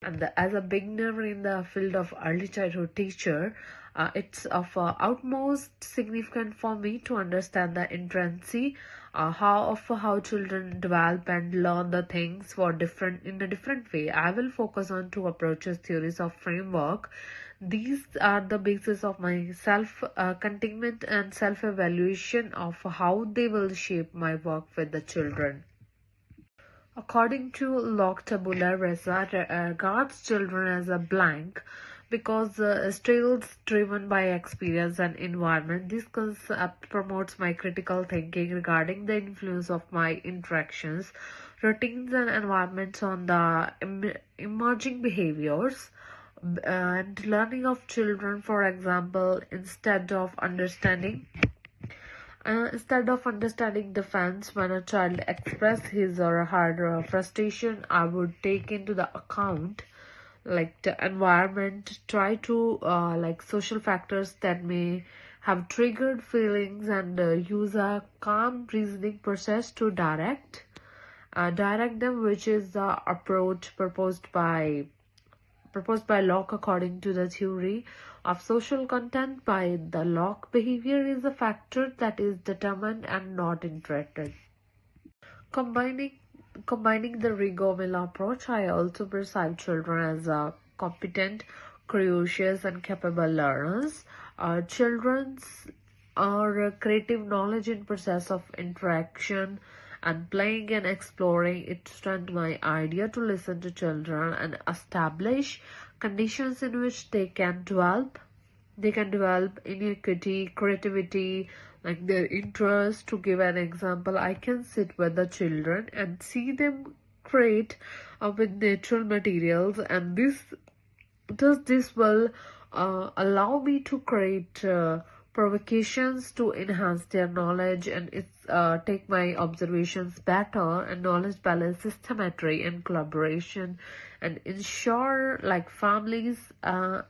And as a beginner in the field of early childhood teacher, it's of utmost significant for me to understand the intricacy how children develop and learn the things for different in a different way. I will focus on two approaches, theories of framework. These are the basis of my self containment and self evaluation of how they will shape my work with the children. According to Locke Tabula Rasa, regards children as a blank because styles driven by experience and environment. This concept promotes my critical thinking regarding the influence of my interactions, routines, and environments on the emerging behaviors and learning of children. For example, instead of understanding defense, when a child expresses his or her frustration, I would take into the account like the environment, try to like social factors that may have triggered feelings, and use a calm reasoning process to direct them, which is the approach proposed by Locke. According to the theory of social content by the Locke, behavior is a factor that is determined and not inherited. Combining combining the Rigomilla approach, I also perceive children as competent, curious, and capable learners. Children's are creative knowledge in process of interaction and playing and exploring. It strengthened my idea to listen to children and establish conditions in which they can develop. They can develop inequity, creativity, like their interest. To give an example, I can sit with the children and see them create with natural materials, and this will allow me to create provocations to enhance their knowledge, and it's take my observations better, and knowledge balance systematry and collaboration, and ensure like families are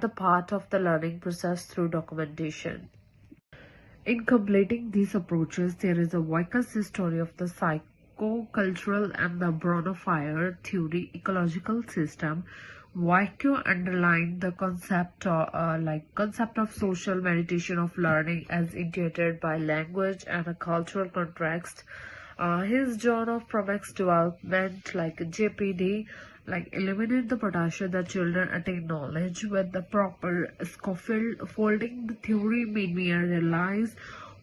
the part of the learning process through documentation. In completing these approaches, there is a Vickers story of the psychocultural and the Bronofire theory ecological system. Vickers underlined the concept of social meditation of learning as intuited by language and a cultural context. His John of Promex development, like JPD, like eliminate the potential that children attain knowledge with the proper scaffolding. The theory made me realize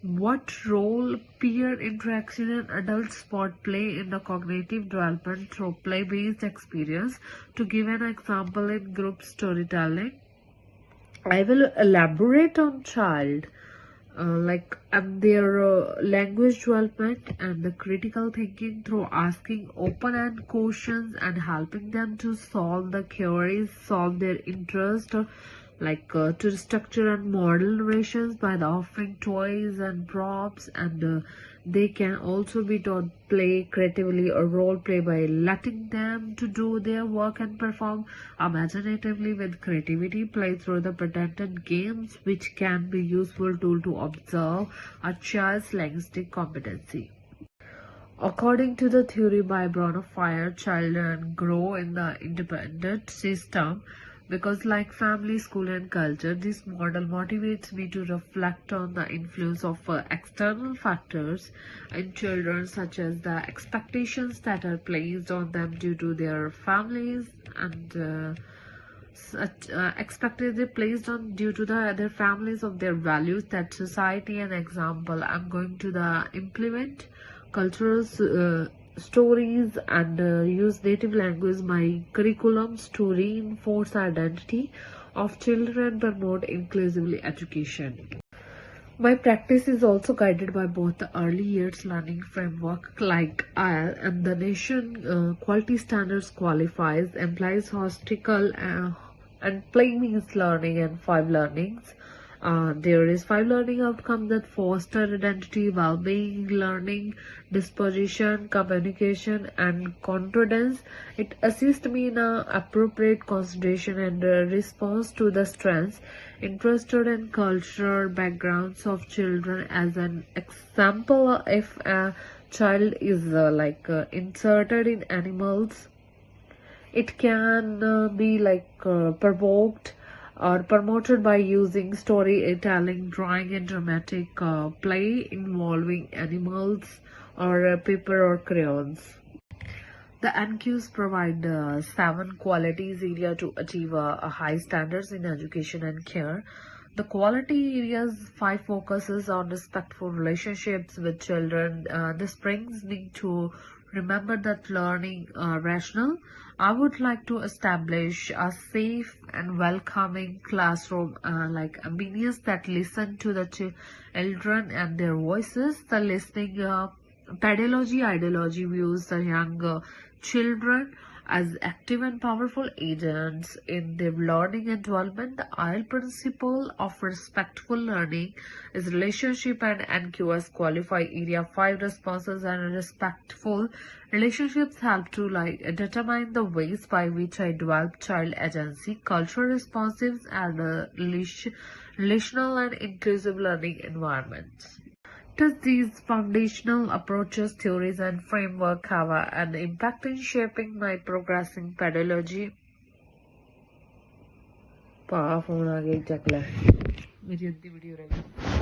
what role peer interaction and adult sport play in the cognitive development through play-based experience. To give an example, in group storytelling, I will elaborate on child and their language development and the critical thinking through asking open-end questions and helping them to solve the queries, solve their interest, or to structure and model narrations by the offering toys and props, and they can also be taught play creatively or role play by letting them to do their work and perform imaginatively with creativity. Play through the pretended games, which can be useful tool to observe a child's linguistic competency. According to the theory by Bronofire, children grow in the independent system because, like family, school, and culture, this model motivates me to reflect on the influence of external factors in children, such as the expectations that are placed on them due to their families, and such expected placed on due to their families of their values that society. An example, I'm going to the implement cultural stories and use native language my curriculums to reinforce identity of children and promote inclusively education. My practice is also guided by both the early years learning framework like IL and the nation quality standards qualifies, implies hostical and playing means learning, and five learnings. There is five learning outcomes that foster identity, well-being, learning, disposition, communication, and confidence. It assists me in appropriate concentration and response to the strengths, interested in cultural backgrounds of children. As an example, if a child is inserted It can be provoked or promoted by using storytelling, drawing, and dramatic play involving animals or paper or crayons. The NQs provide 7 qualities area to achieve a high standards in education and care. The quality areas 5 focuses on respectful relationships with children. This brings me to remember that learning rational. I would like to establish a safe and welcoming classroom like ambience that listen to the children and their voices. The listening pedagogy ideology views the young children as active and powerful agents in their learning and development. The IL principle of respectful learning is relationship and NQS qualify area 5 responses, and respectful relationships help to determine the ways by which I develop child agency, cultural responsives, and relational and inclusive learning environments. Does these foundational approaches, theories, and framework have an impact in shaping my progressing pedagogy? phone आ गई चक ले मेरी अद्धी video रह गई